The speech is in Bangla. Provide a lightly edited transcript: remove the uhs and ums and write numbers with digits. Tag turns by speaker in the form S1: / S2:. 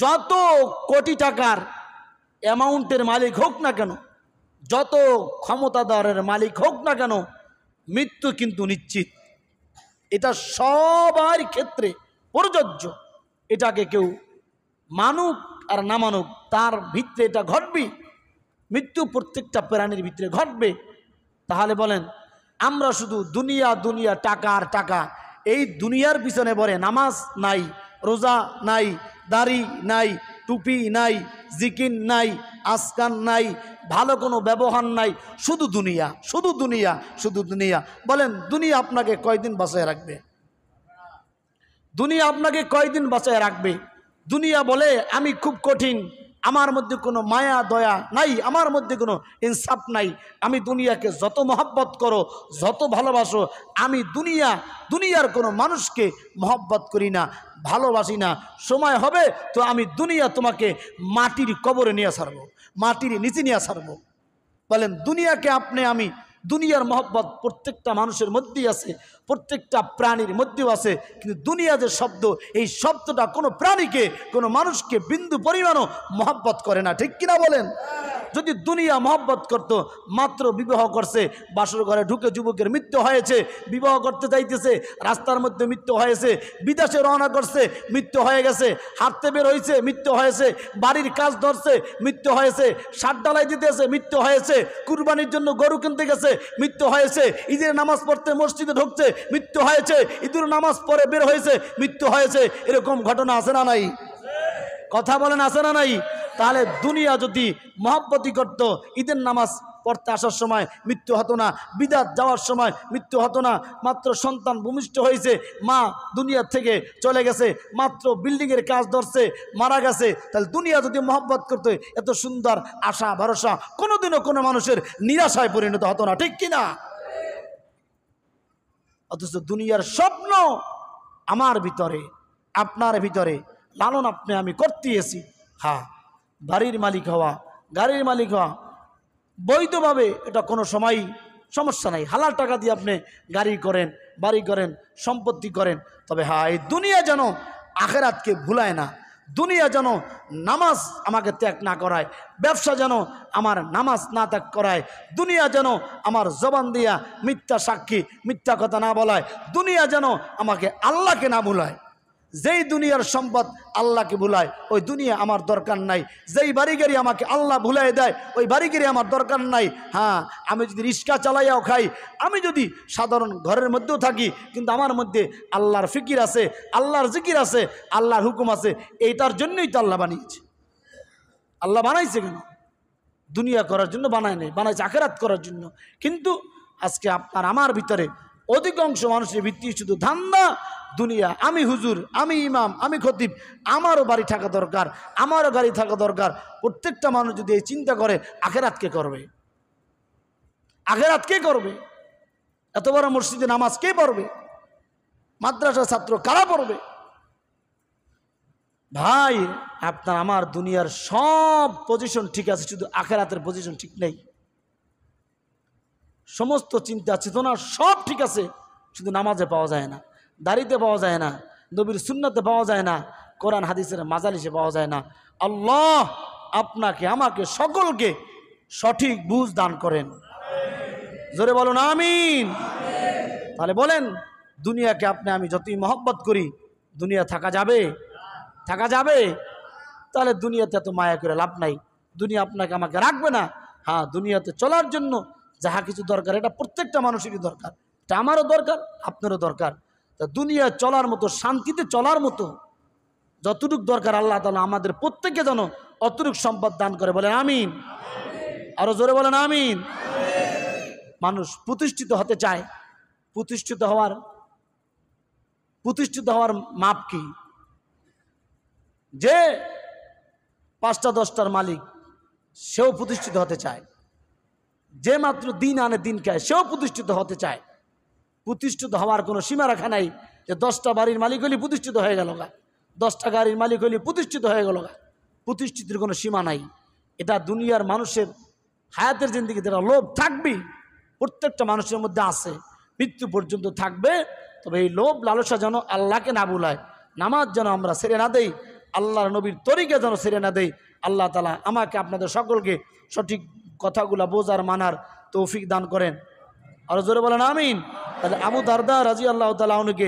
S1: যত কোটি টাকার অ্যামাউন্টের মালিক হোক না কেন, যত ক্ষমতাদারের মালিক হোক না কেন, মৃত্যু কিন্তু নিশ্চিত। এটা সবার ক্ষেত্রে প্রযোজ্য। এটাকে কেউ মানুক আর না মানুক, তার ভিতরে এটা ঘটবে। মৃত্যু প্রত্যেকটা প্রাণীর ভিতরে ঘটবে। তাহলে বলেন, আমরা শুধু দুনিয়া দুনিয়া, টাকা আর টাকা, এই দুনিয়ার পিছনে পড়ে নামাজ নাই, রোজা নাই, দাড়ি নাই, টুপি নাই, জিকির নাই, আসকান নাই, ভালো কোনো ব্যবহার নাই, শুধু দুনিয়া, শুধু দুনিয়া, শুধু দুনিয়া। বলেন, দুনিয়া আপনাকে কয়দিন বাঁচায় রাখবে? দুনিয়া আপনাকে কয়দিন বাঁচায় রাখবে? দুনিয়া বলে আমি খুব কঠিন, আমার মধ্যে কোনো মায়া দয়া নাই, আমার মধ্যে কোনো ইনসাফ নাই, আমি দুনিয়াকে যত মহব্বত করো, যত ভালোবাসো, আমি দুনিয়ার কোনো মানুষকে মহব্বত করি না, ভালোবাসি না। সময় হবে তো আমি দুনিয়া তোমাকে মাটির কবরে নিয়ে ছাড়বো, মাটির নিচে নিয়ে ছাড়বো। বলেন, দুনিয়াকে আমি দুনিয়ার মহব্বত প্রত্যেকটা মানুষের মধ্যেই আছে, প্রত্যেকটা প্রাণীর মধ্যেও আছে। কিন্তু দুনিয়া যে শব্দ, এই শব্দটা কোনো প্রাণীকে, কোনো মানুষকে বিন্দু পরিমাণও মহব্বত করে না, ঠিক কিনা বলেন? যদি দুনিয়া মহব্বত করত, মাত্র বিবাহ করছে, বাসর ঘরে ঢুকে যুবকের মৃত্যু হয়েছে, বিবাহ করতে যাইতেছে, রাস্তার মধ্যে মৃত্যু হয়েছে, বিদেশে রওনা করছে, মৃত্যু হয়ে গেছে, হাঁটতে বের হয়েছে, মৃত্যু হয়েছে, বাড়ির কাজ ধরছে, মৃত্যু হয়েছে, সাত ডালাই দিতেছে, মৃত্যু হয়েছে, কুরবানির জন্য গরু কিনতে গেছে, মৃত্যু হয়েছে, ঈদের নামাজ পড়তে মসজিদে ঢুকছে, মৃত্যু হয়েছে, ঈদের নামাজ পড়ে বের হয়েছে, মৃত্যু হয়েছে। এরকম ঘটনা আছে না নাই? কথা বলেন, আছে না নাই? তাহলে দুনিয়া যদি মহব্বতি করত, ঈদের নামাজ পড়তে আসার সময় মৃত্যু হতো না, বিদাত যাওয়ার সময় মৃত্যু হতো না, মাত্র সন্তান ভূমিষ্ঠ হয়েছে, মা দুনিয়া থেকে চলে গেছে, মাত্র বিল্ডিংয়ের কাজ ধরছে, মারা গেছে। তাহলে দুনিয়া যদি মহব্বত করতো, এত সুন্দর আশা ভরসা কোনোদিনও কোনো মানুষের নিরাশায় পরিণত হতো না, ঠিক কিনা? অথচ দুনিয়ার স্বপ্ন আমার ভিতরে, আপনার ভিতরে লালন আপনি আমি করতেছি। হ্যাঁ, বাড়ির মালিক হওয়া, গাড়ির মালিক হওয়া বৈধভাবে, এটা কোনো সময় সমস্যা নাই। হালাল টাকা দিয়ে আপনি গাড়ি করেন, বাড়ি করেন, সম্পত্তি করেন। তবে হ্যাঁ, এই দুনিয়া যেন আখেরাতকে ভুলায় না, দুনিয়া যেন নামাজ আমাকে ত্যাগ না করায়, ব্যবসা যেন আমার নামাজ না ত্যাগ করায়, দুনিয়া যেন আমার জবান দিয়া মিথ্যা সাক্ষী, মিথ্যা কথা না বলায়, দুনিয়া যেন আমাকে আল্লাহকে না ভুলায়। যেই দুনিয়ার সম্পদ আল্লাহকে ভুলায়, ওই দুনিয়া আমার দরকার নাই। যেই বাড়ি গাড়ি আমাকে আল্লাহ ভুলাই দেয়, ওই বাড়ি গাড়ি আমার দরকার নাই। হ্যাঁ, আমি যদি রিক্সা চালাইয়াও খাই, আমি যদি সাধারণ ঘরের মধ্যেও থাকি, কিন্তু আমার মধ্যে আল্লাহর ফিকির আছে, আল্লাহর জিকির আছে, আল্লাহর হুকুম আছে, এইটার জন্যই তো আল্লাহ বানিয়েছে। আল্লাহ বানাইছে কেন? দুনিয়া করার জন্য বানায় নেই, বানাইছে আখেরাত করার জন্য। কিন্তু আজকে আপনার আমার ভিতরে অধিকাংশ মানুষের ভিত্তি শুধু ধান্দা, দুনিয়া। আমি হুজুর, আমি ইমাম, আমি খতিব, আমারও বাড়ি থাকা দরকার, আমারও গাড়ি থাকা দরকার। প্রত্যেকটা মানুষ যদি এই চিন্তা করে, আখেরাত কে করবে? আখেরাত কে করবে? এত বড় মসজিদে নামাজ কে পড়বে? মাদ্রাসার ছাত্র কারা পড়বে? ভাই, আপনার আমার দুনিয়ার সব পজিশন ঠিক আছে, শুধু আখেরাতের পজিশন ঠিক নেই। সমস্ত চিন্তা চেতনা সব ঠিক আছে, শুধু নামাজে পাওয়া যায় না, দাড়িতে পাওয়া যায় না, নবীর সুন্নাতে পাওয়া যায় না, কোরআন হাদিসের মাজালিসে পাওয়া যায় না। আল্লাহ আপনাকে আমাকে সকলকে সঠিক বুঝ দান করেন। জোরে বলুন আমিন। তাহলে বলেন, দুনিয়াকে আমি যতই মহব্বত করি, দুনিয়া থাকা যাবে? থাকা যাবে? তাহলে দুনিয়াতে এত মায়া করে লাভ নাই, দুনিয়া আপনাকে আমাকে রাখবে না। হ্যাঁ, দুনিয়াতে চলার জন্য যাহা কিছু দরকার, এটা প্রত্যেকটা মানুষেরই দরকার, এটা আমারও দরকার, আপনারও দরকার। তা দুনিয়া চলার মতো, শান্তিতে চলার মতো যতটুকু দরকার, আল্লাহ তাআলা আমাদের প্রত্যেককে যেন অতটুকু সম্পদ দান করে। বলেন আমিন। আরো জোরে বলেন আমিন। মানুষ প্রতিষ্ঠিত হতে চায়, প্রতিষ্ঠিত হওয়ার মাপ কি? যে 5টা 10টার মালিক, সেও প্রতিষ্ঠিত হতে চায়। যে মাত্র দিন আনে দিন খায়, সেও প্রতিষ্ঠিত হতে চায়। প্রতিষ্ঠিত হওয়ার কোনো সীমা রাখা নাই যে 10টা বাড়ির মালিক হলে প্রতিষ্ঠিত হয়ে গেল গা, 10টা গাড়ির মালিক হলে প্রতিষ্ঠিত হয়ে গেল গা। প্রতিষ্ঠিতের কোনো সীমা নাই। এটা দুনিয়ার মানুষের হায়াতের জিন্দেগিতে লোভ থাকবেই, প্রত্যেকটা মানুষের মধ্যে আছে, মৃত্যু পর্যন্ত থাকবে। তবে এই লোভ লালসা যেন আল্লাহকে না ভুলায়, নামাজ যেন আমরা ছেড়ে না দেই, আল্লাহর নবীর তরিকা যেন ছেড়ে না দেয়। আল্লাহ তাআলা আমাকে আপনাদের সকলকে সঠিক কথাগুলা বোঝার মানার তৌফিক দান করেন। আর জোরে বলেন আমিন। তাহলে আবু দারদা রাদিয়াল্লাহু তাআলা আনহুকে